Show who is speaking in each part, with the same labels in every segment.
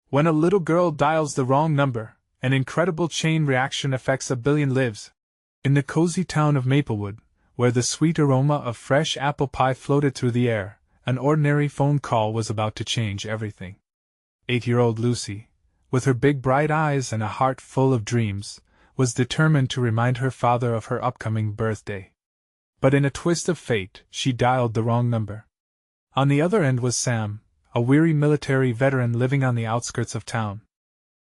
Speaker 1: When a little girl dials the wrong number, an incredible chain reaction affects a billion lives. In the cozy town of Maplewood, where the sweet aroma of fresh apple pie floated through the air, an ordinary phone call was about to change everything. 8-year-old Lucy, with her big bright eyes and a heart full of dreams, was determined to remind her father of her upcoming birthday. But in a twist of fate, she dialed the wrong number. On the other end was Sam, a weary military veteran living on the outskirts of town.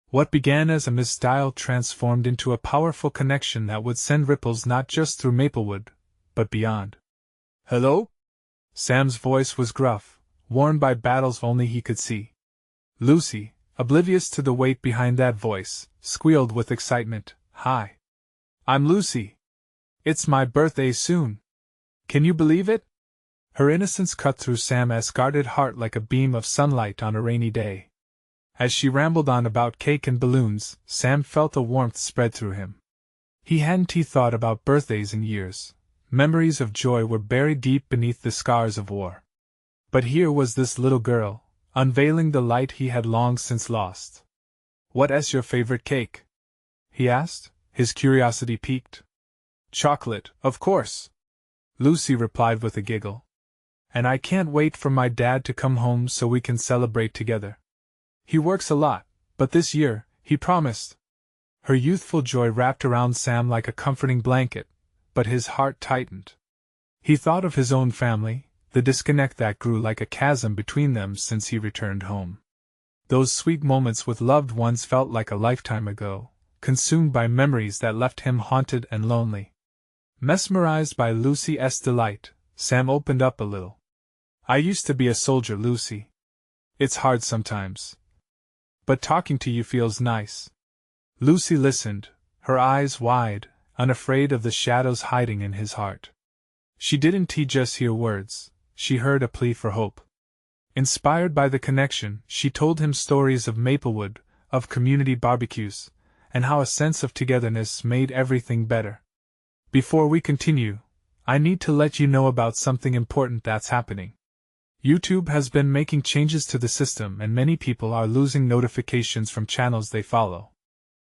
Speaker 1: What began as a missed dial transformed into a powerful connection that would send ripples not just through Maplewood, but beyond. "Hello?" Sam's voice was gruff, worn by battles only he could see. Lucy, oblivious to the weight behind that voice, squealed with excitement, "Hi. I'm Lucy. It's my birthday soon. Can you believe it?" Her innocence cut through Sam's guarded heart like a beam of sunlight on a rainy day. As she rambled on about cake and balloons, Sam felt a warmth spread through him. He hadn't thought about birthdays in years. Memories of joy were buried deep beneath the scars of war. But here was this little girl, unveiling the light he had long since lost. "What's your favorite cake?" he asked, his curiosity piqued. "Chocolate, of course," Lucy replied with a giggle. "And I can't wait for my dad to come home so we can celebrate together. He works a lot, but this year, he promised." Her youthful joy wrapped around Sam like a comforting blanket, but his heart tightened. He thought of his own family, the disconnect that grew like a chasm between them since he returned home. Those sweet moments with loved ones felt like a lifetime ago, consumed by memories that left him haunted and lonely. Mesmerized by Lucy's delight, Sam opened up a little. "I used to be a soldier, Lucy. It's hard sometimes. But talking to you feels nice." Lucy listened, her eyes wide, unafraid of the shadows hiding in his heart. She didn't just hear words, she heard a plea for hope. Inspired by the connection, she told him stories of Maplewood, of community barbecues, and how a sense of togetherness made everything better. "Before we continue, I need to let you know about something important that's happening. YouTube has been making changes to the system and many people are losing notifications from channels they follow.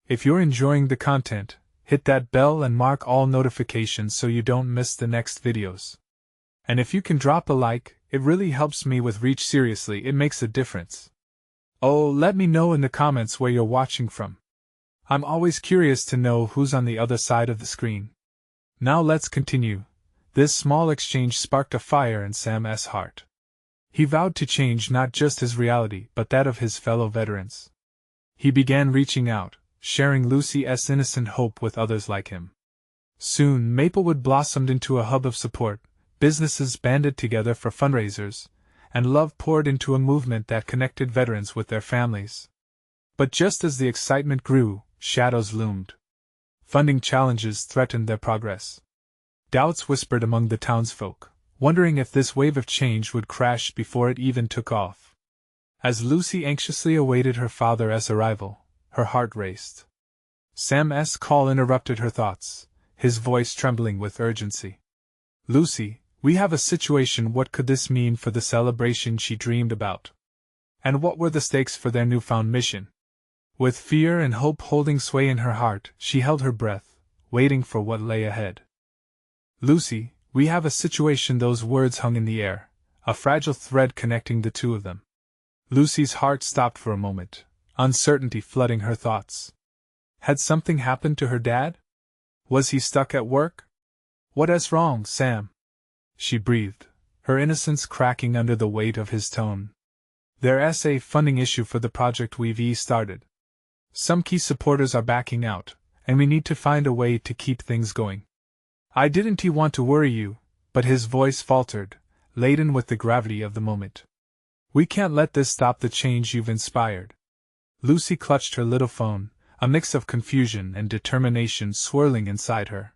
Speaker 1: If you're enjoying the content, hit that bell and mark all notifications so you don't miss the next videos. And if you can drop a like, it really helps me with reach. Seriously, it makes a difference. Oh, let me know in the comments where you're watching from. I'm always curious to know who's on the other side of the screen." Now let's continue. This small exchange sparked a fire in Sam's heart. He vowed to change not just his reality but that of his fellow veterans. He began reaching out, sharing Lucy's innocent hope with others like him. Soon Maplewood blossomed into a hub of support, businesses banded together for fundraisers, and love poured into a movement that connected veterans with their families. But just as the excitement grew, shadows loomed. Funding challenges threatened their progress. Doubts whispered among the townsfolk, wondering if this wave of change would crash before it even took off. As Lucy anxiously awaited her father's arrival, her heart raced. Sam's call interrupted her thoughts, his voice trembling with urgency. "Lucy, we have a situation. What could this mean for the celebration she dreamed about? And what were the stakes for their newfound mission?" With fear and hope holding sway in her heart, she held her breath, waiting for what lay ahead. "Lucy, we have a situation." Those words hung in the air, a fragile thread connecting the two of them. Lucy's heart stopped for a moment, uncertainty flooding her thoughts. Had something happened to her dad? Was he stuck at work? "What's wrong, Sam?" she breathed, her innocence cracking under the weight of his tone. "There's a funding issue for the project we've started. Some key supporters are backing out, and we need to find a way to keep things going." "I didn't want to worry you," but his voice faltered, laden with the gravity of the moment. "We can't let this stop the change you've inspired." Lucy clutched her little phone, a mix of confusion and determination swirling inside her.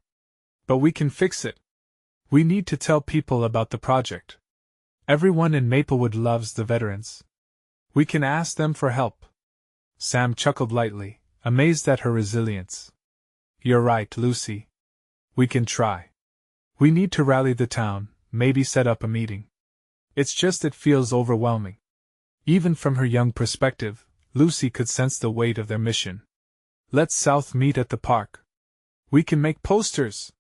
Speaker 1: "But we can fix it. We need to tell people about the project. Everyone in Maplewood loves the veterans. We can ask them for help." Sam chuckled lightly, amazed at her resilience. "You're right, Lucy. We can try. We need to rally the town, maybe set up a meeting. It's just it feels overwhelming." Even from her young perspective, Lucy could sense the weight of their mission. "Let's South meet at the park. We can make posters.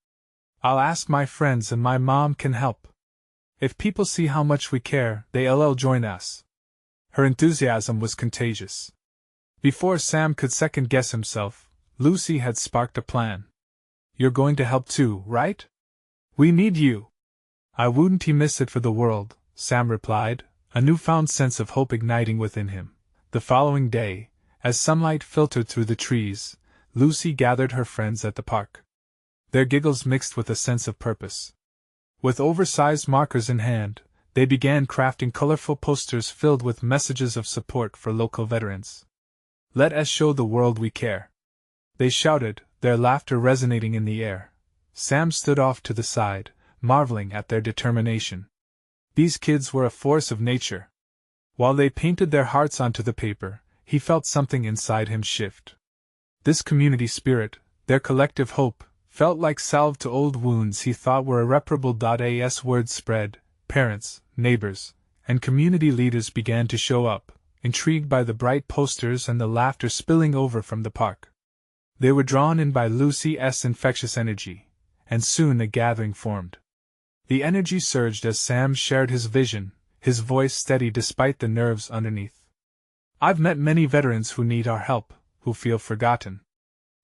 Speaker 1: I'll ask my friends and my mom can help. If people see how much we care, they'll join us." Her enthusiasm was contagious. Before Sam could second-guess himself, Lucy had sparked a plan. "You're going to help too, right? We need you." "I wouldn't miss it for the world," Sam replied, a newfound sense of hope igniting within him. The following day, as sunlight filtered through the trees, Lucy gathered her friends at the park. Their giggles mixed with a sense of purpose. With oversized markers in hand, they began crafting colorful posters filled with messages of support for local veterans. "Let us show the world we care," they shouted, their laughter resonating in the air. Sam stood off to the side, marveling at their determination. These kids were a force of nature. While they painted their hearts onto the paper, he felt something inside him shift. This community spirit, their collective hope, felt like salve to old wounds he thought were irreparable. As word spread, parents, neighbors, and community leaders began to show up, intrigued by the bright posters and the laughter spilling over from the park. They were drawn in by Lucy's infectious energy, and soon a gathering formed. The energy surged as Sam shared his vision, his voice steady despite the nerves underneath. "I've met many veterans who need our help, who feel forgotten.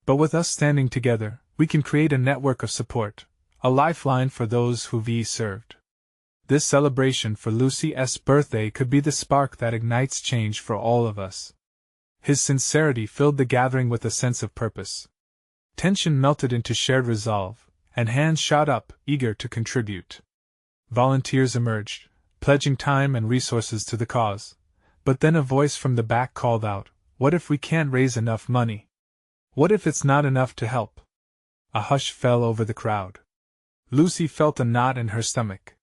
Speaker 1: But with us standing together, we can create a network of support, a lifeline for those who've served." This celebration for Lucy's birthday could be the spark that ignites change for all of us. His sincerity filled the gathering with a sense of purpose. Tension melted into shared resolve, and hands shot up, eager to contribute. Volunteers emerged, pledging time and resources to the cause. But then a voice from the back called out, "What if we can't raise enough money? What if it's not enough to help?" A hush fell over the crowd. Lucy felt a knot in her stomach.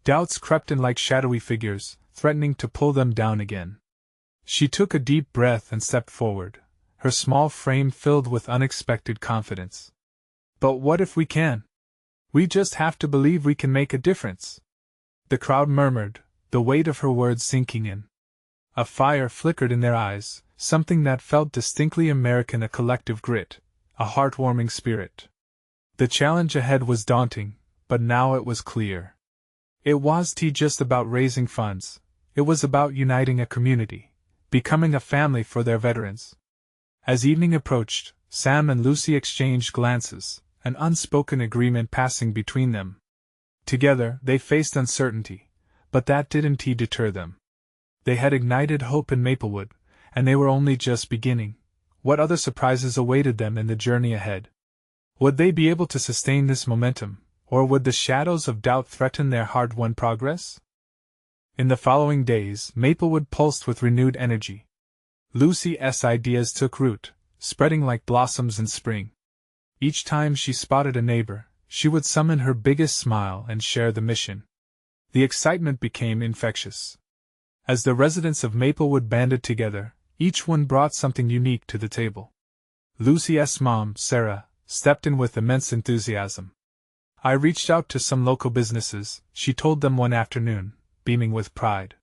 Speaker 1: Doubts crept in like shadowy figures, threatening to pull them down again. She took a deep breath and stepped forward, her small frame filled with unexpected confidence. "But what if we can? We just have to believe we can make a difference." The crowd murmured, the weight of her words sinking in. A fire flickered in their eyes, something that felt distinctly American, a collective grit, a heartwarming spirit. The challenge ahead was daunting, but now it was clear. It wasn't just about raising funds, it was about uniting a community, becoming a family for their veterans. As evening approached, Sam and Lucy exchanged glances, an unspoken agreement passing between them. Together, they faced uncertainty, but that didn't deter them. They had ignited hope in Maplewood, and they were only just beginning. What other surprises awaited them in the journey ahead? Would they be able to sustain this momentum, or would the shadows of doubt threaten their hard-won progress? In the following days, Maplewood pulsed with renewed energy. Lucy's ideas took root, spreading like blossoms in spring. Each time she spotted a neighbor, she would summon her biggest smile and share the mission. The excitement became infectious. As the residents of Maplewood banded together, each one brought something unique to the table. Lucy's mom, Sarah, stepped in with immense enthusiasm. "I reached out to some local businesses," she told them one afternoon, beaming with pride.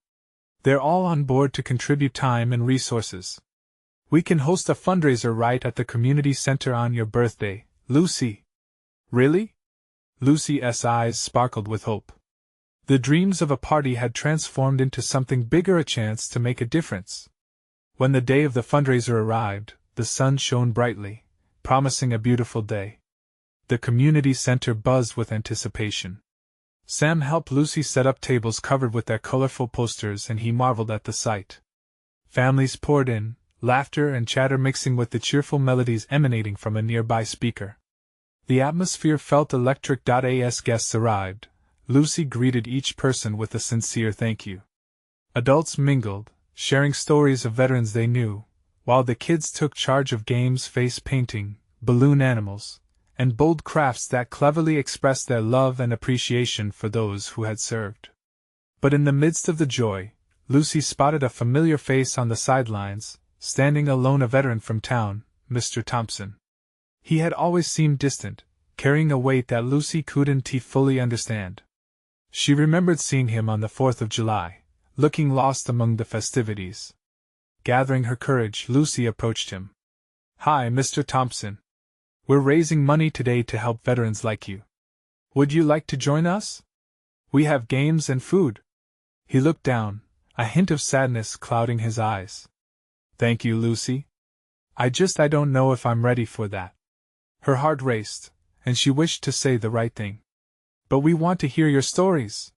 Speaker 1: "They're all on board to contribute time and resources. We can host a fundraiser right at the community center on your birthday, Lucy." "Really?" Lucy's eyes sparkled with hope. The dreams of a party had transformed into something bigger, a chance to make a difference. When the day of the fundraiser arrived, the sun shone brightly, promising a beautiful day. The community center buzzed with anticipation. Sam helped Lucy set up tables covered with their colorful posters, and he marveled at the sight. Families poured in, laughter and chatter mixing with the cheerful melodies emanating from a nearby speaker. The atmosphere felt electric. As guests arrived, Lucy greeted each person with a sincere thank you. Adults mingled, sharing stories of veterans they knew, while the kids took charge of games, face painting, balloon animals, and bold crafts that cleverly expressed their love and appreciation for those who had served. But in the midst of the joy, Lucy spotted a familiar face on the sidelines, standing alone, a veteran from town, Mr. Thompson. He had always seemed distant, carrying a weight that Lucy couldn't fully understand. She remembered seeing him on the 4th of July, looking lost among the festivities. Gathering her courage, Lucy approached him. "Hi, Mr. Thompson. We're raising money today to help veterans like you. Would you like to join us? We have games and food." He looked down, a hint of sadness clouding his eyes. "Thank you, Lucy. I don't know if I'm ready for that." Her heart raced, and she wished to say the right thing. "But we want to hear your stories.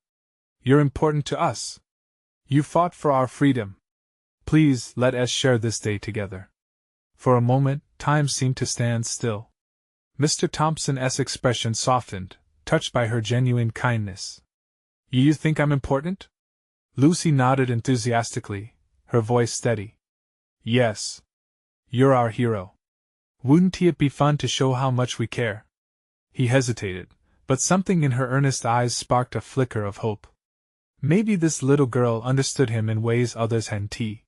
Speaker 1: You're important to us. You fought for our freedom. Please let us share this day together." For a moment, time seemed to stand still. Mr. Thompson's expression softened, touched by her genuine kindness. "You think I'm important?" Lucy nodded enthusiastically, her voice steady. "Yes. You're our hero. Wouldn't it be fun to show how much we care?" He hesitated, but something in her earnest eyes sparked a flicker of hope. Maybe this little girl understood him in ways others hadn't.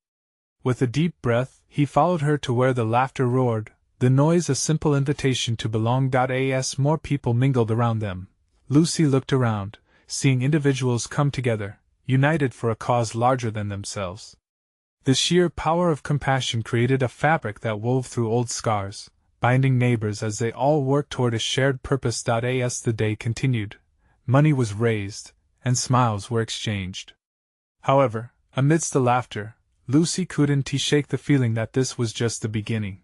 Speaker 1: With a deep breath, he followed her to where the laughter roared, the noise a simple invitation to belong. As more people mingled around them, Lucy looked around, seeing individuals come together, united for a cause larger than themselves. The sheer power of compassion created a fabric that wove through old scars, binding neighbors as they all worked toward a shared purpose. As the day continued, money was raised, and smiles were exchanged. However, amidst the laughter, Lucy couldn't shake the feeling that this was just the beginning.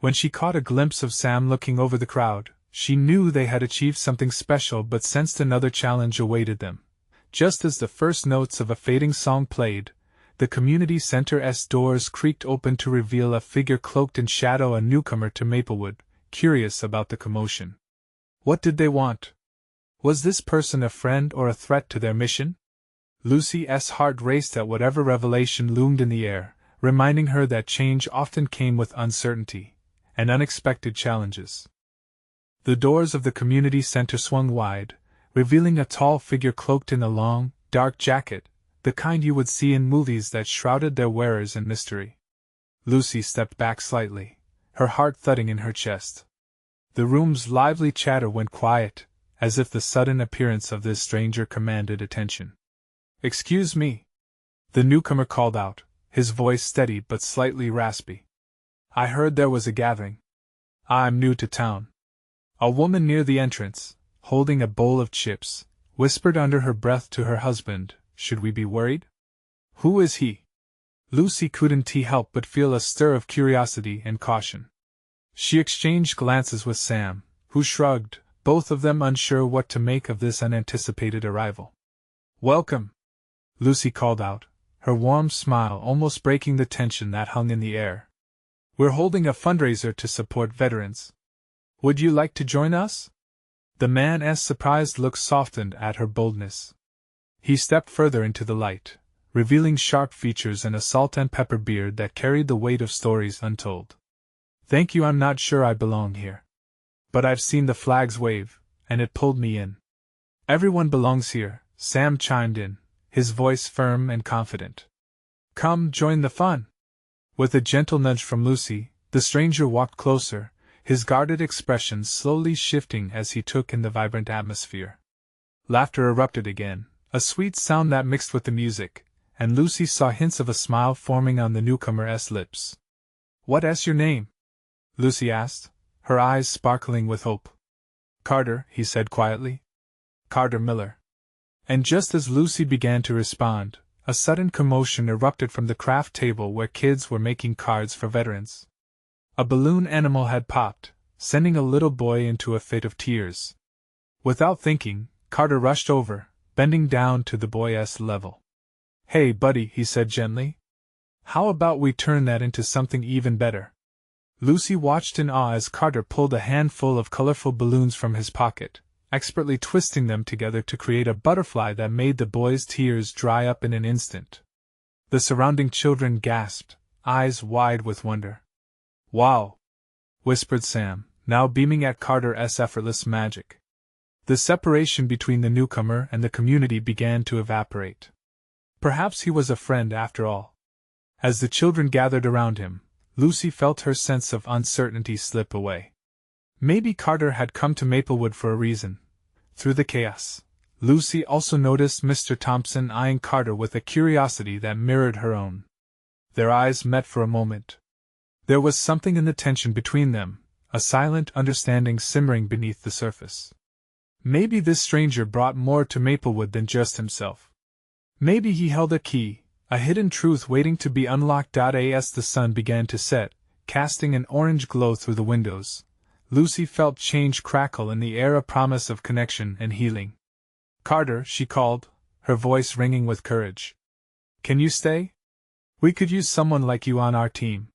Speaker 1: When she caught a glimpse of Sam looking over the crowd, she knew they had achieved something special but sensed another challenge awaited them. Just as the first notes of a fading song played, the community center's doors creaked open to reveal a figure cloaked in shadow, a newcomer to Maplewood, curious about the commotion. What did they want? Was this person a friend or a threat to their mission? Lucy's heart raced at whatever revelation loomed in the air, reminding her that change often came with uncertainty and unexpected challenges. The doors of the community center swung wide, revealing a tall figure cloaked in a long, dark jacket, the kind you would see in movies that shrouded their wearers in mystery. Lucy stepped back slightly, her heart thudding in her chest. The room's lively chatter went quiet, as if the sudden appearance of this stranger commanded attention. "Excuse me," the newcomer called out, his voice steady but slightly raspy. "I heard there was a gathering. I'm new to town." A woman near the entrance, holding a bowl of chips, whispered under her breath to her husband, "Should we be worried?" "Who is he?" Lucy couldn't help but feel a stir of curiosity and caution. She exchanged glances with Sam, who shrugged, both of them unsure what to make of this unanticipated arrival. "Welcome," Lucy called out, her warm smile almost breaking the tension that hung in the air. "We're holding a fundraiser to support veterans. Would you like to join us?" The man's surprised look softened at her boldness. He stepped further into the light, revealing sharp features and a salt and pepper beard that carried the weight of stories untold. "Thank you, I'm not sure I belong here. But I've seen the flags wave, and it pulled me in." "Everyone belongs here," Sam chimed in, his voice firm and confident. "Come, join the fun." With a gentle nudge from Lucy, the stranger walked closer, his guarded expression slowly shifting as he took in the vibrant atmosphere. Laughter erupted again, a sweet sound that mixed with the music, and Lucy saw hints of a smile forming on the newcomer's lips. "What's your name?" Lucy asked, her eyes sparkling with hope. "Carter," he said quietly. "Carter Miller." And just as Lucy began to respond, a sudden commotion erupted from the craft table where kids were making cards for veterans. A balloon animal had popped, sending a little boy into a fit of tears. Without thinking, Carter rushed over, bending down to the boy's level. "Hey, buddy," he said gently. "How about we turn that into something even better?" Lucy watched in awe as Carter pulled a handful of colorful balloons from his pocket, expertly twisting them together to create a butterfly that made the boy's tears dry up in an instant. The surrounding children gasped, eyes wide with wonder. "Wow!" whispered Sam, now beaming at Carter's effortless magic. The separation between the newcomer and the community began to evaporate. Perhaps he was a friend after all. As the children gathered around him, Lucy felt her sense of uncertainty slip away. Maybe Carter had come to Maplewood for a reason. Through the chaos, Lucy also noticed Mr. Thompson eyeing Carter with a curiosity that mirrored her own. Their eyes met for a moment. There was something in the tension between them, a silent understanding simmering beneath the surface. Maybe this stranger brought more to Maplewood than just himself. Maybe he held a key, a hidden truth waiting to be unlocked. As the sun began to set, casting an orange glow through the windows, Lucy felt change crackle in the air, a promise of connection and healing. "Carter," she called, her voice ringing with courage. "Can you stay? We could use someone like you on our team."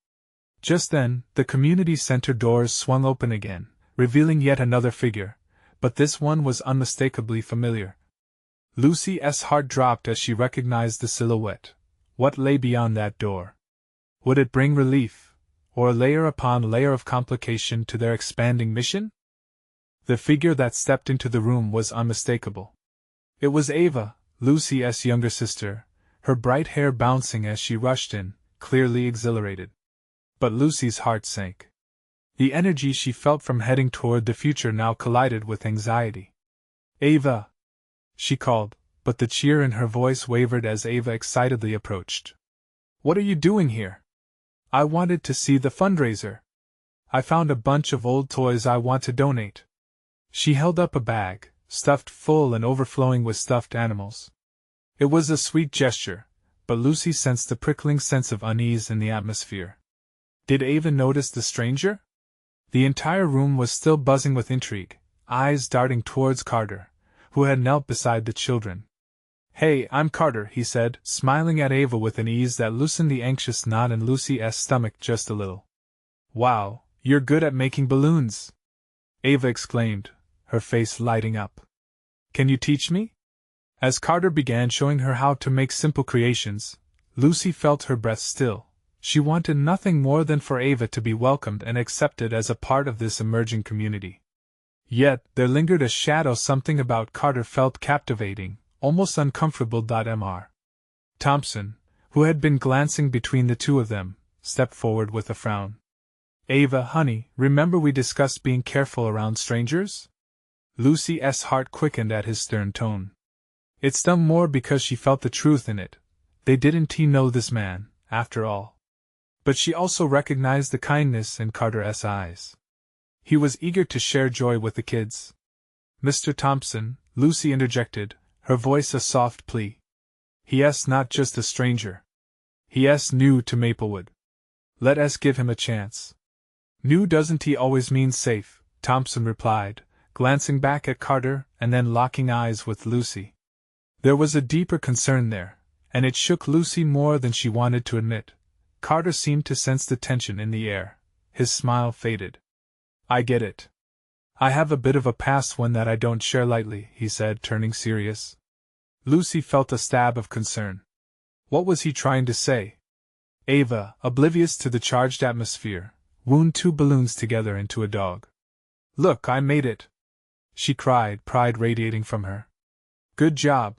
Speaker 1: Just then, the community center doors swung open again, revealing yet another figure, but this one was unmistakably familiar. Lucy's heart dropped as she recognized the silhouette. What lay beyond that door? Would it bring relief, or layer upon layer of complication to their expanding mission? The figure that stepped into the room was unmistakable. It was Ava, Lucy's younger sister, her bright hair bouncing as she rushed in, clearly exhilarated. But Lucy's heart sank. The energy she felt from heading toward the future now collided with anxiety. "Ava!" she called, but the cheer in her voice wavered as Ava excitedly approached. "What are you doing here?" "I wanted to see the fundraiser. I found a bunch of old toys I want to donate." She held up a bag, stuffed full and overflowing with stuffed animals. It was a sweet gesture, but Lucy sensed a prickling sense of unease in the atmosphere. Did Ava notice the stranger? The entire room was still buzzing with intrigue, eyes darting towards Carter, who had knelt beside the children. "Hey, I'm Carter," he said, smiling at Ava with an ease that loosened the anxious knot in Lucy's stomach just a little. "Wow, you're good at making balloons!" Ava exclaimed, her face lighting up. "Can you teach me?" As Carter began showing her how to make simple creations, Lucy felt her breath still. She wanted nothing more than for Ava to be welcomed and accepted as a part of this emerging community. Yet, there lingered a shadow. Something about Carter felt captivating, almost uncomfortable. Mr. Thompson, who had been glancing between the two of them, stepped forward with a frown. "Ava, honey, remember we discussed being careful around strangers?" Lucy's heart quickened at his stern tone. It stung more because she felt the truth in it. They didn't know this man, after all. But she also recognized the kindness in Carter's eyes. He was eager to share joy with the kids. "Mr. Thompson," Lucy interjected, her voice a soft plea. "He's not just a stranger. He's new to Maplewood. Let us give him a chance." "New doesn't always mean safe," Thompson replied, glancing back at Carter and then locking eyes with Lucy. There was a deeper concern there, and it shook Lucy more than she wanted to admit. Carter seemed to sense the tension in the air. His smile faded. "I get it. I have a bit of a past, one that I don't share lightly," he said, turning serious. Lucy felt a stab of concern. What was he trying to say? Ava, oblivious to the charged atmosphere, wound two balloons together into a dog. "Look, I made it!" she cried, pride radiating from her. "Good job!"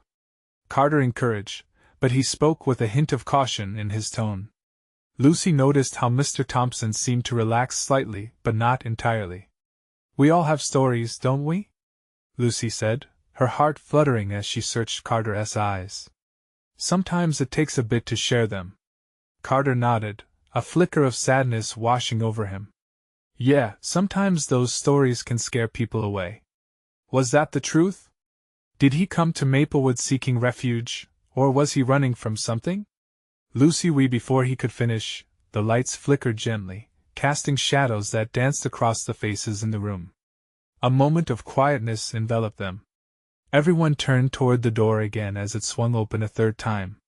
Speaker 1: Carter encouraged, but he spoke with a hint of caution in his tone. Lucy noticed how Mr. Thompson seemed to relax slightly, but not entirely. "We all have stories, don't we?" Lucy said, her heart fluttering as she searched Carter's eyes. "Sometimes it takes a bit to share them." Carter nodded, a flicker of sadness washing over him. "Yeah, sometimes those stories can scare people away." Was that the truth? Did he come to Maplewood seeking refuge, or was he running from something? Lucy wee before he could finish, the lights flickered gently, casting shadows that danced across the faces in the room. A moment of quietness enveloped them. Everyone turned toward the door again as it swung open a third time.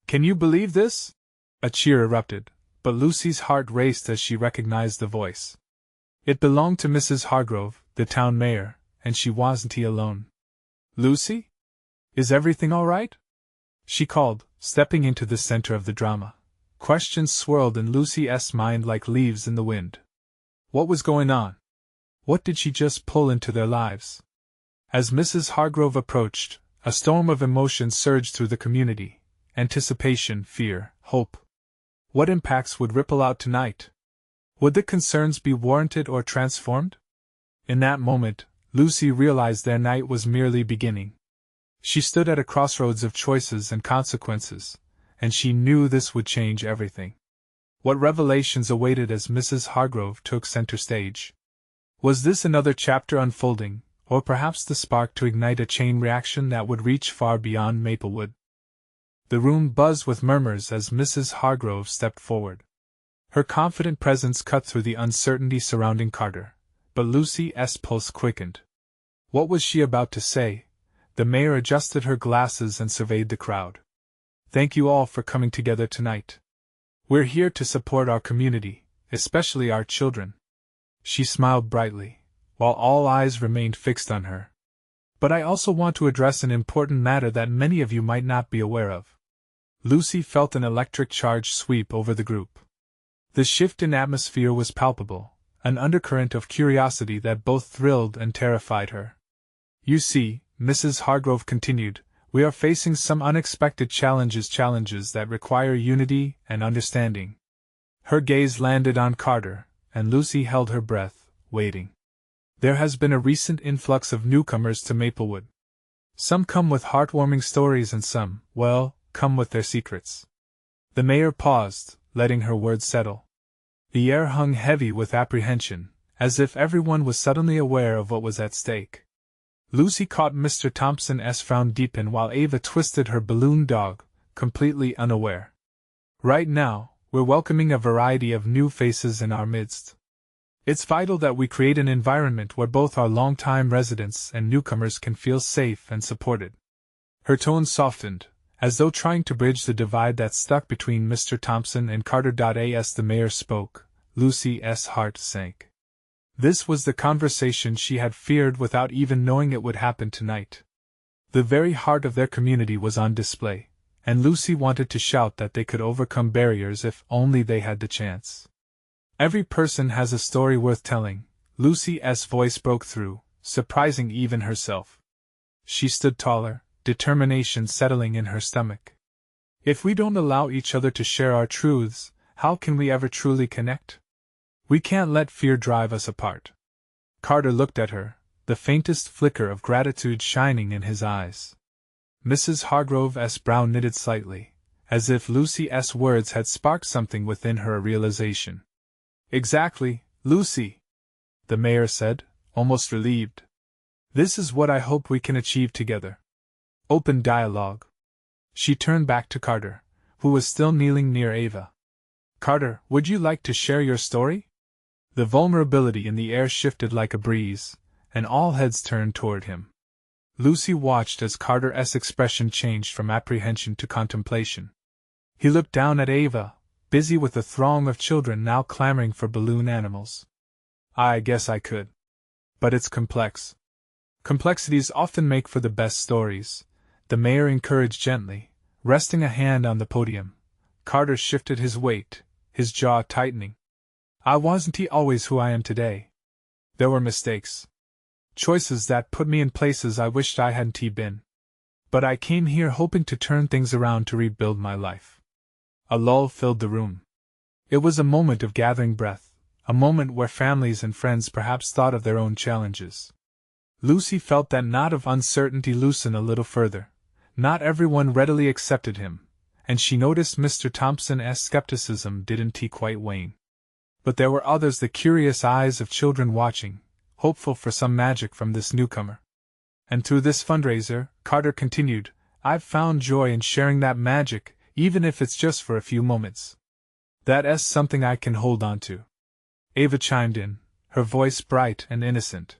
Speaker 1: "Can you believe this?" A cheer erupted, but Lucy's heart raced as she recognized the voice. It belonged to Mrs. Hargrove, the town mayor, and she wasn't alone. "Lucy? Is everything all right?" she called, stepping into the center of the drama. Questions swirled in Lucy's mind like leaves in the wind. What was going on? What did she just pull into their lives? As Mrs. Hargrove approached, a storm of emotion surged through the community: anticipation, fear, hope. What impacts would ripple out tonight? Would the concerns be warranted or transformed? In that moment, Lucy realized their night was merely beginning. She stood at a crossroads of choices and consequences, and she knew this would change everything. What revelations awaited as Mrs. Hargrove took center stage? Was this another chapter unfolding, or perhaps the spark to ignite a chain reaction that would reach far beyond Maplewood? The room buzzed with murmurs as Mrs. Hargrove stepped forward. Her confident presence cut through the uncertainty surrounding Carter, but Lucy's pulse quickened. What was she about to say? The mayor adjusted her glasses and surveyed the crowd. Thank you all for coming together tonight. We're here to support our community, especially our children. She smiled brightly, while all eyes remained fixed on her. But I also want to address an important matter that many of you might not be aware of. Lucy felt an electric charge sweep over the group. The shift in atmosphere was palpable, an undercurrent of curiosity that both thrilled and terrified her. You see, Mrs. Hargrove continued, we are facing some unexpected challenges that require unity and understanding. Her gaze landed on Carter, and Lucy held her breath, waiting. There has been a recent influx of newcomers to Maplewood. Some come with heartwarming stories and some, well, come with their secrets. The mayor paused, letting her words settle. The air hung heavy with apprehension, as if everyone was suddenly aware of what was at stake. Lucy caught Mr. Thompson's frown deepen while Ava twisted her balloon dog, completely unaware. Right now, we're welcoming a variety of new faces in our midst. It's vital that we create an environment where both our longtime residents and newcomers can feel safe and supported. Her tone softened, as though trying to bridge the divide that stuck between Mr. Thompson and Carter. As the mayor spoke, Lucy's heart sank. This was the conversation she had feared without even knowing it would happen tonight. The very heart of their community was on display, and Lucy wanted to shout that they could overcome barriers if only they had the chance. Every person has a story worth telling, Lucy's voice broke through, surprising even herself. She stood taller, determination settling in her stomach. If we don't allow each other to share our truths, how can we ever truly connect? We can't let fear drive us apart. Carter looked at her, the faintest flicker of gratitude shining in his eyes. Mrs. Hargrove's brow knitted slightly, as if Lucy's words had sparked something within her realization. Exactly, Lucy, the mayor said, almost relieved. This is what I hope we can achieve together. Open dialogue. She turned back to Carter, who was still kneeling near Ava. Carter, would you like to share your story? The vulnerability in the air shifted like a breeze, and all heads turned toward him. Lucy watched as Carter's expression changed from apprehension to contemplation. He looked down at Ava, busy with a throng of children now clamoring for balloon animals. I guess I could. But it's complex. Complexities often make for the best stories, the mayor encouraged gently, resting a hand on the podium. Carter shifted his weight, his jaw tightening. I wasn't always who I am today. There were mistakes. Choices that put me in places I wished I hadn't been. But I came here hoping to turn things around to rebuild my life. A lull filled the room. It was a moment of gathering breath, a moment where families and friends perhaps thought of their own challenges. Lucy felt that knot of uncertainty loosen a little further. Not everyone readily accepted him, and she noticed Mr. Thompson's skepticism didn't quite wane. But there were others, the curious eyes of children watching, hopeful for some magic from this newcomer. And through this fundraiser, Carter continued, I've found joy in sharing that magic, even if it's just for a few moments. That's something I can hold on to. Ava chimed in, her voice bright and innocent.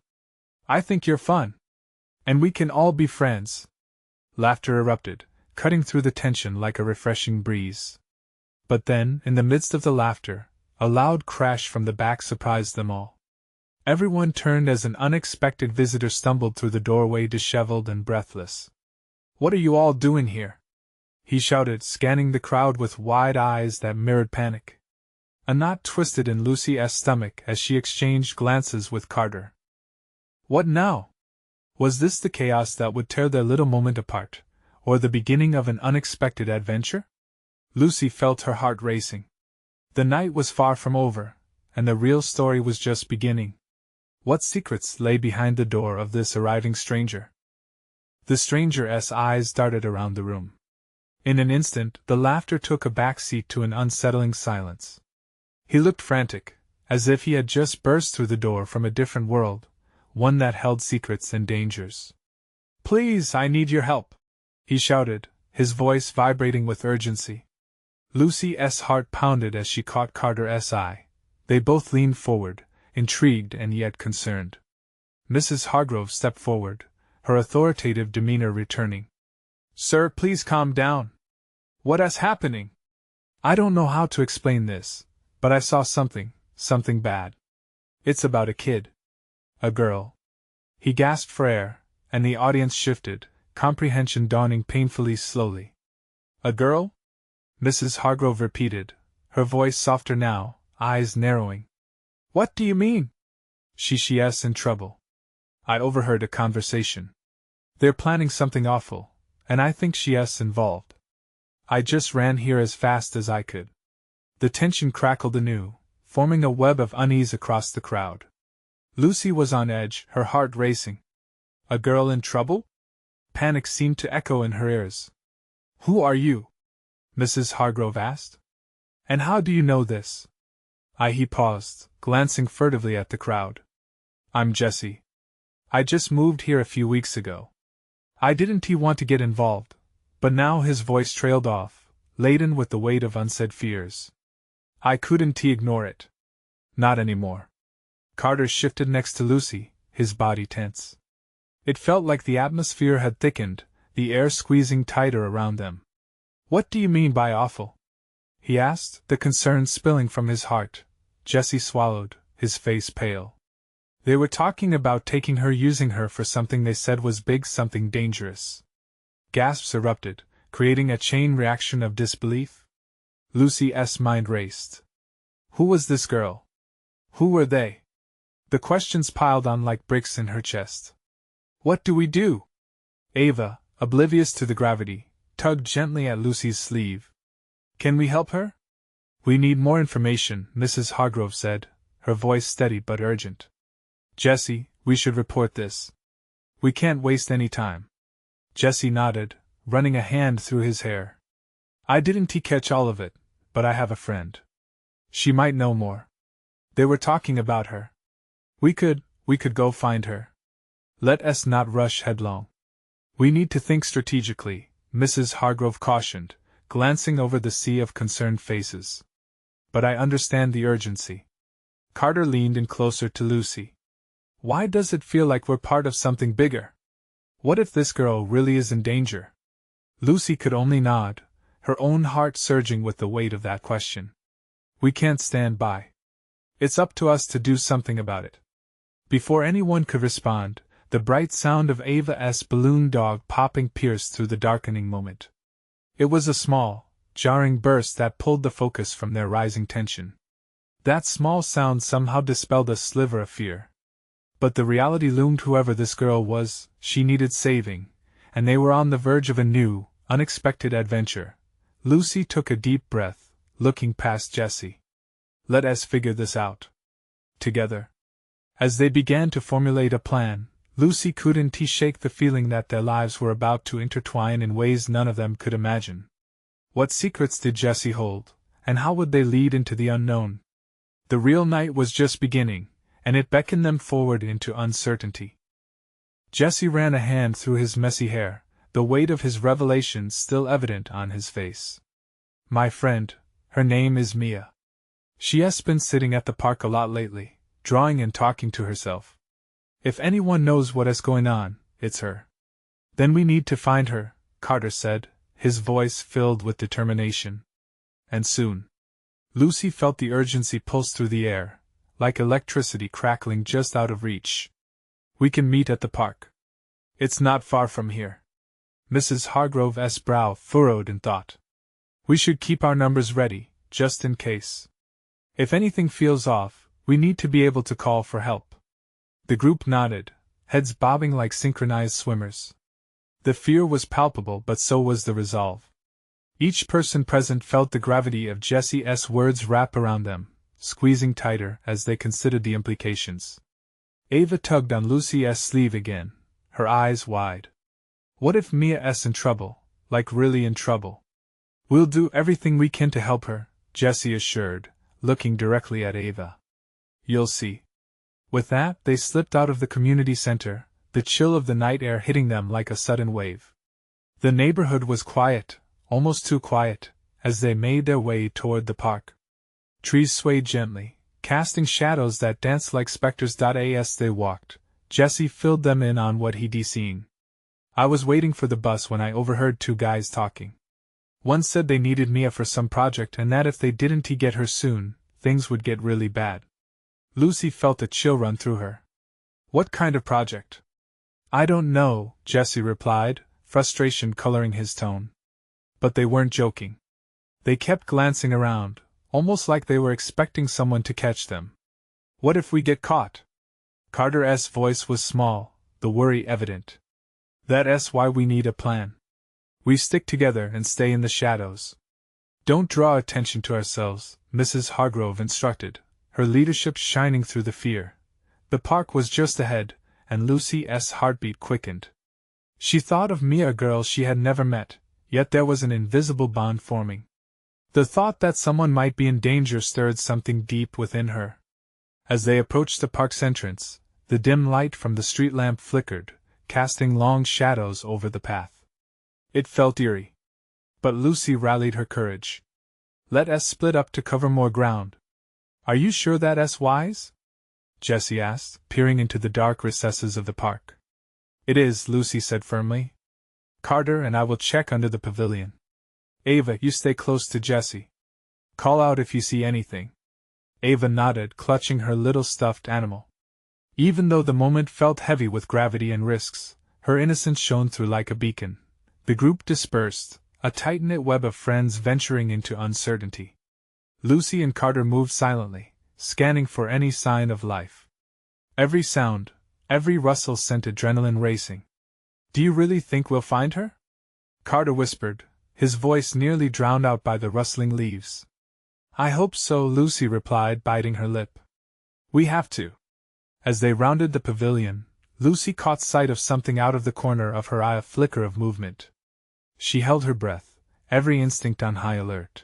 Speaker 1: I think you're fun. And we can all be friends. Laughter erupted, cutting through the tension like a refreshing breeze. But then, in the midst of the laughter, a loud crash from the back surprised them all. Everyone turned as an unexpected visitor stumbled through the doorway, disheveled and breathless. What are you all doing here? He shouted, scanning the crowd with wide eyes that mirrored panic. A knot twisted in Lucy's stomach as she exchanged glances with Carter. What now? Was this the chaos that would tear their little moment apart, or the beginning of an unexpected adventure? Lucy felt her heart racing. The night was far from over, and the real story was just beginning. What secrets lay behind the door of this arriving stranger? The stranger's eyes darted around the room. In an instant, the laughter took a back seat to an unsettling silence. He looked frantic, as if he had just burst through the door from a different world, one that held secrets and dangers. "Please, I need your help," he shouted, his voice vibrating with urgency. Lucy's heart pounded as she caught Carter's eye. They both leaned forward, intrigued and yet concerned. Mrs. Hargrove stepped forward, her authoritative demeanor returning. "Sir, please calm down. What is happening? I don't know how to explain this, but I saw something bad. It's about a kid. A girl." He gasped for air, and the audience shifted, comprehension dawning painfully slowly. "A girl?" Mrs. Hargrove repeated, her voice softer now, eyes narrowing. "What do you mean?" She's in trouble. I overheard a conversation. They're planning something awful, and I think she's involved. I just ran here as fast as I could. The tension crackled anew, forming a web of unease across the crowd. Lucy was on edge, her heart racing. A girl in trouble? Panic seemed to echo in her ears. "Who are you?" Mrs. Hargrove asked. "And how do you know this?" He paused, glancing furtively at the crowd. "I'm Jesse. I just moved here a few weeks ago." I didn't want to get involved, but now his voice trailed off, laden with the weight of unsaid fears. I couldn't ignore it. Not anymore. Carter shifted next to Lucy, his body tense. It felt like the atmosphere had thickened, the air squeezing tighter around them. "What do you mean by awful?" he asked, the concern spilling from his heart. Jesse swallowed, his face pale. "They were talking about taking her, using her for something they said was big, something dangerous." Gasps erupted, creating a chain reaction of disbelief. Lucy's mind raced. Who was this girl? Who were they? The questions piled on like bricks in her chest. "What do we do?" Ava, oblivious to the gravity, tugged gently at Lucy's sleeve. "Can we help her?" "We need more information," Mrs. Hargrove said, her voice steady but urgent. "Jesse, we should report this. We can't waste any time." Jesse nodded, running a hand through his hair. "I didn't catch all of it, but I have a friend. She might know more. They were talking about her. We could go find her. Let us not rush headlong. We need to think strategically," Mrs. Hargrove cautioned, glancing over the sea of concerned faces. "But I understand the urgency." Carter leaned in closer to Lucy. "Why does it feel like we're part of something bigger? What if this girl really is in danger?" Lucy could only nod, her own heart surging with the weight of that question. "We can't stand by. It's up to us to do something about it." Before anyone could respond, the bright sound of Ava's balloon dog popping pierced through the darkening moment. It was a small, jarring burst that pulled the focus from their rising tension. That small sound somehow dispelled a sliver of fear. But the reality loomed. Whoever this girl was, she needed saving, and they were on the verge of a new, unexpected adventure. Lucy took a deep breath, looking past Jesse. "Let us figure this out. Together." As they began to formulate a plan, Lucy couldn't shake the feeling that their lives were about to intertwine in ways none of them could imagine. What secrets did Jesse hold, and how would they lead into the unknown? The real night was just beginning, and it beckoned them forward into uncertainty. Jesse ran a hand through his messy hair, the weight of his revelations still evident on his face. "My friend, her name is Mia. She's been sitting at the park a lot lately, drawing and talking to herself. If anyone knows what is going on, it's her." "Then we need to find her," Carter said, his voice filled with determination. "And soon." Lucy felt the urgency pulse through the air, like electricity crackling just out of reach. "We can meet at the park. It's not far from here." Mrs. Hargrove's brow furrowed in thought. "We should keep our numbers ready, just in case. If anything feels off, we need to be able to call for help." The group nodded, heads bobbing like synchronized swimmers. The fear was palpable, but so was the resolve. Each person present felt the gravity of Jesse's words wrap around them, squeezing tighter as they considered the implications. Ava tugged on Lucy's sleeve again, her eyes wide. What if Mia's in trouble, like really in trouble? We'll do everything we can to help her, Jessie assured, looking directly at Ava. You'll see. With that, they slipped out of the community center, the chill of the night air hitting them like a sudden wave. The neighborhood was quiet, almost too quiet, as they made their way toward the park. Trees swayed gently, casting shadows that danced like specters. As they walked, Jessie filled them in on what he'd seen. I was waiting for the bus when I overheard two guys talking. One said they needed Mia for some project and that if they didn't get her soon, things would get really bad. Lucy felt a chill run through her. What kind of project? I don't know, Jessie replied, frustration coloring his tone. But they weren't joking. They kept glancing around, almost like they were expecting someone to catch them. What if we get caught? Carter's voice was small, the worry evident. That's why we need a plan. We stick together and stay in the shadows. Don't draw attention to ourselves, Mrs. Hargrove instructed, her leadership shining through the fear. The park was just ahead, and Lucy's heartbeat quickened. She thought of Mia, a girl she had never met, yet there was an invisible bond forming. The thought that someone might be in danger stirred something deep within her. As they approached the park's entrance, the dim light from the street lamp flickered, casting long shadows over the path. It felt eerie. But Lucy rallied her courage. Let us split up to cover more ground. Are you sure that's wise? Jessie asked, peering into the dark recesses of the park. It is, Lucy said firmly. Carter and I will check under the pavilion. Ava, you stay close to Jessie. Call out if you see anything. Ava nodded, clutching her little stuffed animal. Even though the moment felt heavy with gravity and risks, her innocence shone through like a beacon. The group dispersed, a tight-knit web of friends venturing into uncertainty. Lucy and Carter moved silently, scanning for any sign of life. Every sound, every rustle sent adrenaline racing. Do you really think we'll find her? Carter whispered, his voice nearly drowned out by the rustling leaves. I hope so, Lucy replied, biting her lip. We have to. As they rounded the pavilion, Lucy caught sight of something out of the corner of her eye, a flicker of movement. She held her breath, every instinct on high alert.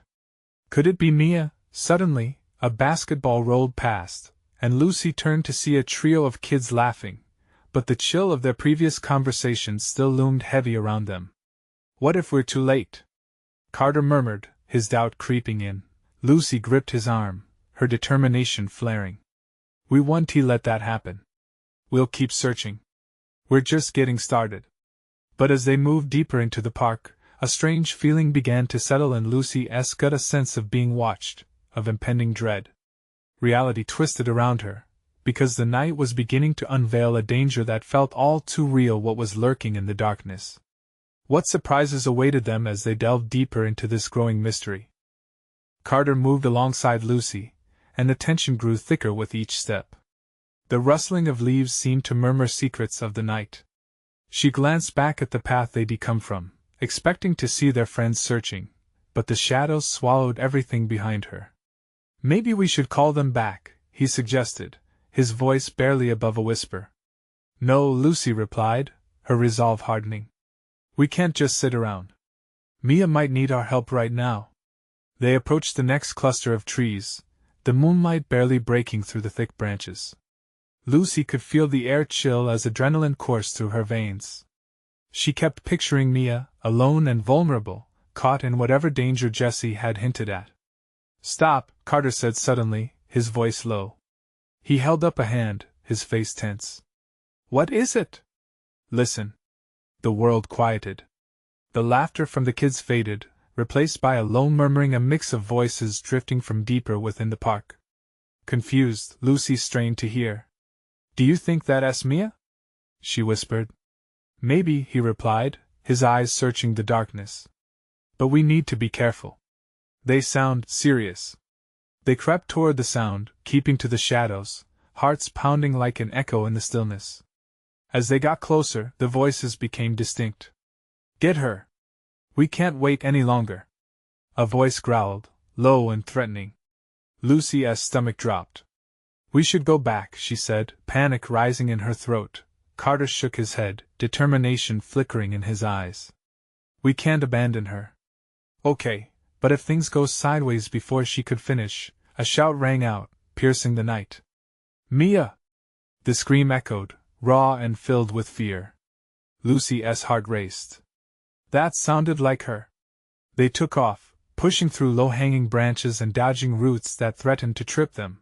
Speaker 1: Could it be Mia? Suddenly, a basketball rolled past, and Lucy turned to see a trio of kids laughing, but the chill of their previous conversation still loomed heavy around them. What if we're too late? Carter murmured, his doubt creeping in. Lucy gripped his arm, her determination flaring. We won't let that happen. We'll keep searching. We're just getting started. But as they moved deeper into the park, a strange feeling began to settle in Lucy's gut, a sense of being watched, of impending dread. Reality twisted around her, because the night was beginning to unveil a danger that felt all too real. What was lurking in the darkness? What surprises awaited them as they delved deeper into this growing mystery? Carter moved alongside Lucy, and the tension grew thicker with each step. The rustling of leaves seemed to murmur secrets of the night. She glanced back at the path they'd come from, expecting to see their friends searching, but the shadows swallowed everything behind her. Maybe we should call them back, he suggested, his voice barely above a whisper. No, Lucy replied, her resolve hardening. We can't just sit around. Mia might need our help right now. They approached the next cluster of trees, the moonlight barely breaking through the thick branches. Lucy could feel the air chill as adrenaline coursed through her veins. She kept picturing Mia, alone and vulnerable, caught in whatever danger Jessie had hinted at. Stop, Carter said suddenly, his voice low. He held up a hand, his face tense. What is it? Listen. The world quieted. The laughter from the kids faded, replaced by a low murmuring, a mix of voices drifting from deeper within the park. Confused, Lucy strained to hear. Do you think that's Mia? She whispered. Maybe, he replied, his eyes searching the darkness. But we need to be careful. They sound serious. They crept toward the sound, keeping to the shadows, hearts pounding like an echo in the stillness. As they got closer, the voices became distinct. Get her! We can't wait any longer. A voice growled, low and threatening. Lucy's stomach dropped. We should go back, she said, panic rising in her throat. Carter shook his head, determination flickering in his eyes. We can't abandon her. Okay, But if things go sideways before she could finish, a shout rang out, piercing the night. Mia! The scream echoed, raw and filled with fear. Lucy's heart raced. That sounded like her. They took off, pushing through low-hanging branches and dodging roots that threatened to trip them.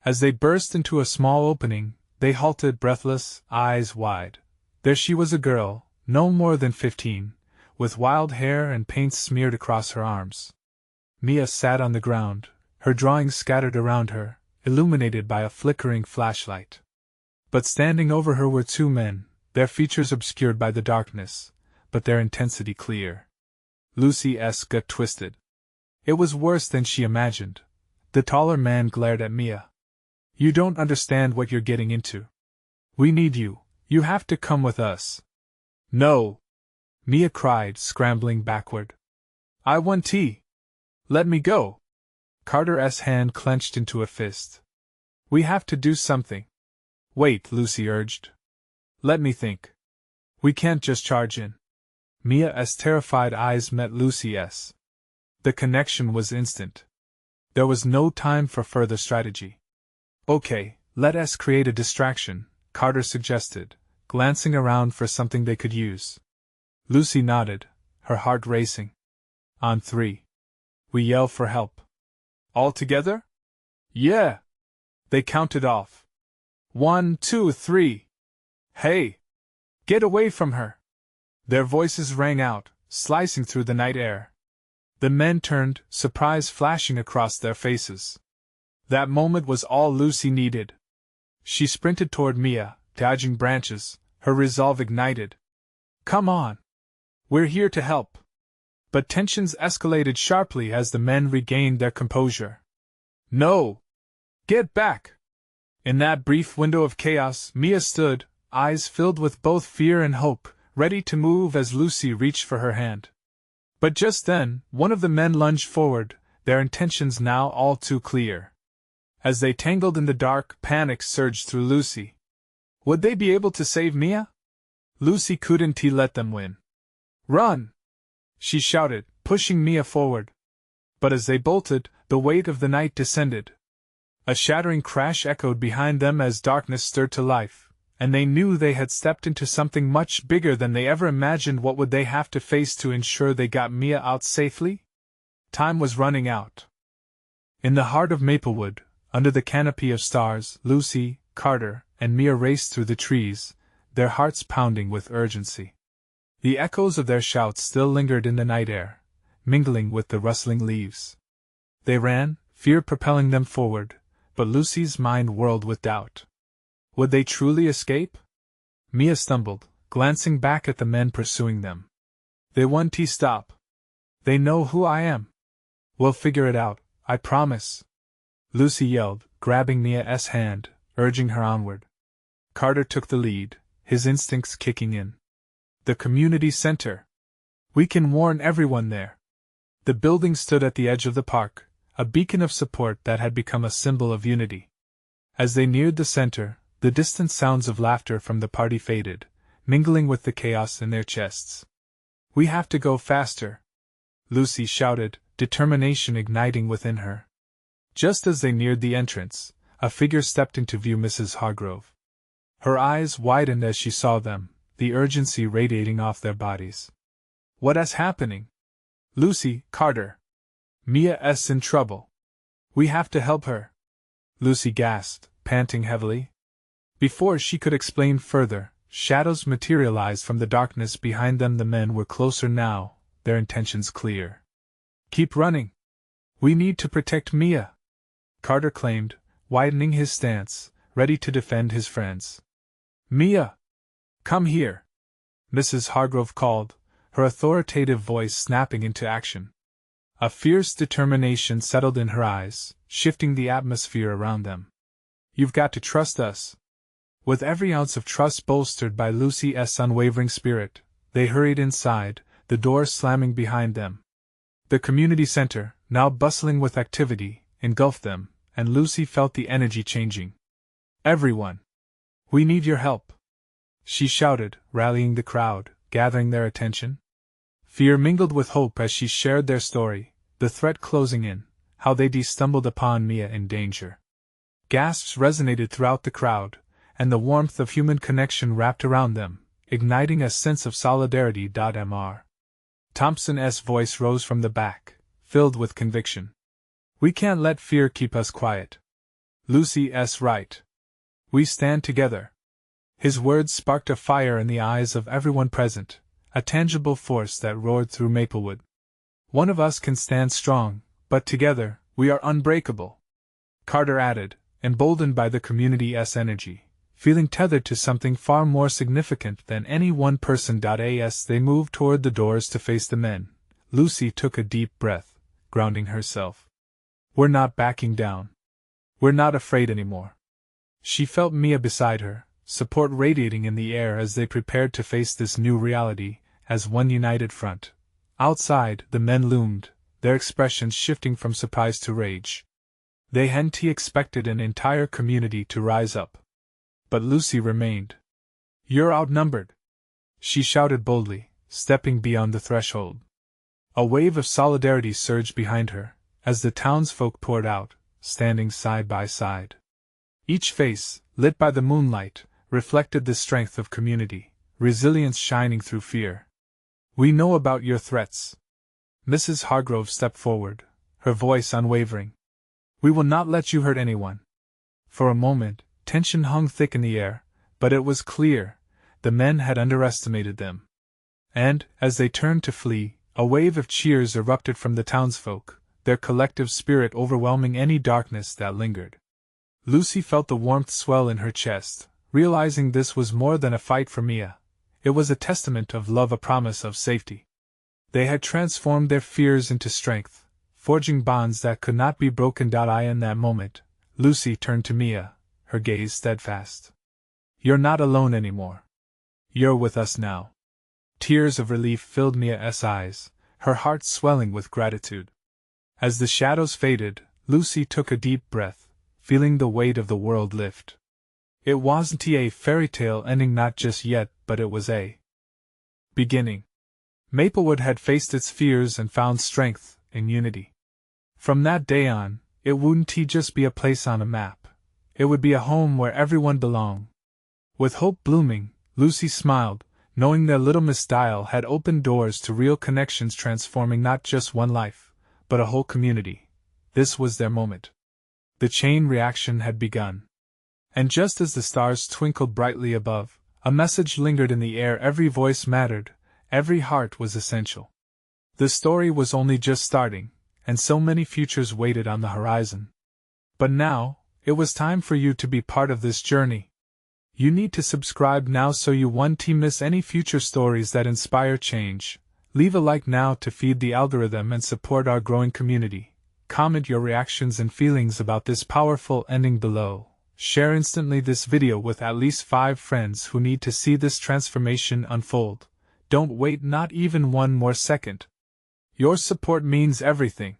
Speaker 1: As they burst into a small opening, they halted breathless, eyes wide. There she was, a girl, no more than 15, with wild hair and paint smeared across her arms. Mia sat on the ground, her drawings scattered around her, illuminated by a flickering flashlight. But standing over her were two men, their features obscured by the darkness, but their intensity clear. Lucy's gut twisted. It was worse than she imagined. The taller man glared at Mia. You don't understand what you're getting into. We need you. You have to come with us. No! Mia cried, scrambling backward. I want tea. Let me go. Carter's hand clenched into a fist. We have to do something. Wait, Lucy urged. Let me think. We can't just charge in. Mia's terrified eyes met Lucy's. The connection was instant. There was no time for further strategy. Okay, let us create a distraction, Carter suggested, glancing around for something they could use. Lucy nodded, her heart racing. On 3. We yell for help. All together? Yeah. They counted off. 1, 2, 3. Hey! Get away from her! Their voices rang out, slicing through the night air. The men turned, surprise flashing across their faces. That moment was all Lucy needed. She sprinted toward Mia, dodging branches, her resolve ignited. Come on! We're here to help. But tensions escalated sharply as the men regained their composure. No! Get back! In that brief window of chaos, Mia stood, eyes filled with both fear and hope, ready to move as Lucy reached for her hand. But just then, one of the men lunged forward, their intentions now all too clear. As they tangled in the dark, panic surged through Lucy. Would they be able to save Mia? Lucy couldn't let them win. Run! She shouted, pushing Mia forward. But as they bolted, the weight of the night descended. A shattering crash echoed behind them as darkness stirred to life, and they knew they had stepped into something much bigger than they ever imagined. What would they have to face to ensure they got Mia out safely? Time was running out. In the heart of Maplewood, under the canopy of stars, Lucy, Carter, and Mia raced through the trees, their hearts pounding with urgency. The echoes of their shouts still lingered in the night air, mingling with the rustling leaves. They ran, fear propelling them forward, but Lucy's mind whirled with doubt. Would they truly escape? Mia stumbled, glancing back at the men pursuing them. They won't stop. They know who I am. We'll figure it out, I promise. Lucy yelled, grabbing Mia's hand, urging her onward. Carter took the lead, his instincts kicking in. The community center. We can warn everyone there. The building stood at the edge of the park, a beacon of support that had become a symbol of unity. As they neared the center, the distant sounds of laughter from the party faded, mingling with the chaos in their chests. We have to go faster, Lucy shouted, determination igniting within her. Just as they neared the entrance, a figure stepped into view, Mrs. Hargrove. Her eyes widened as she saw them, the urgency radiating off their bodies. What is happening? Lucy, Carter. Mia's in trouble. We have to help her. Lucy gasped, panting heavily. Before she could explain further, shadows materialized from the darkness behind them. The men were closer now, their intentions clear. Keep running. We need to protect Mia, Carter claimed, widening his stance, ready to defend his friends. Mia! Come here! Mrs. Hargrove called, her authoritative voice snapping into action. A fierce determination settled in her eyes, shifting the atmosphere around them. You've got to trust us. With every ounce of trust bolstered by Lucy's unwavering spirit, they hurried inside, the door slamming behind them. The community center, now bustling with activity, engulfed them, and Lucy felt the energy changing. Everyone! We need your help! She shouted, rallying the crowd, gathering their attention. Fear mingled with hope as she shared their story, the threat closing in, how they stumbled upon Mia in danger. Gasps resonated throughout the crowd, and the warmth of human connection wrapped around them, igniting a sense of solidarity. Mr. Thompson's voice rose from the back, filled with conviction. We can't let fear keep us quiet. Lucy's right. We stand together. His words sparked a fire in the eyes of everyone present, a tangible force that roared through Maplewood. One of us can stand strong, but together, we are unbreakable. Carter added, emboldened by the community's energy, feeling tethered to something far more significant than any one person. As they moved toward the doors to face the men, Lucy took a deep breath, grounding herself. We're not backing down. We're not afraid anymore. She felt Mia beside her, support radiating in the air as they prepared to face this new reality, as one united front. Outside, the men loomed, their expressions shifting from surprise to rage. They hadn't expected an entire community to rise up. But Lucy remained. You're outnumbered, she shouted boldly, stepping beyond the threshold. A wave of solidarity surged behind her, as the townsfolk poured out, standing side by side. Each face, lit by the moonlight, reflected the strength of community, resilience shining through fear. We know about your threats. Mrs. Hargrove stepped forward, her voice unwavering. We will not let you hurt anyone. For a moment, tension hung thick in the air, but it was clear, the men had underestimated them. And, as they turned to flee, a wave of cheers erupted from the townsfolk, their collective spirit overwhelming any darkness that lingered. Lucy felt the warmth swell in her chest, realizing this was more than a fight for Mia. It was a testament of love, a promise of safety. They had transformed their fears into strength, forging bonds that could not be broken. In that moment, Lucy turned to Mia, her gaze steadfast. You're not alone anymore. You're with us now. Tears of relief filled Mia's eyes, her heart swelling with gratitude. As the shadows faded, Lucy took a deep breath, feeling the weight of the world lift. It wasn't a fairy tale ending, not just yet, but it was a beginning. Maplewood had faced its fears and found strength in unity. From that day on, it wouldn't just be a place on a map. It would be a home where everyone belonged. With hope blooming, Lucy smiled, knowing their little Miss Dial had opened doors to real connections, transforming not just one life, but a whole community. This was their moment. The chain reaction had begun. And just as the stars twinkled brightly above, a message lingered in the air. Every voice mattered, every heart was essential. The story was only just starting, and so many futures waited on the horizon. But now, it was time for you to be part of this journey. You need to subscribe now so you won't miss any future stories that inspire change. Leave a like now to feed the algorithm and support our growing community. Comment your reactions and feelings about this powerful ending below. Share instantly this video with at least 5 friends who need to see this transformation unfold. Don't wait not even one more second. Your support means everything.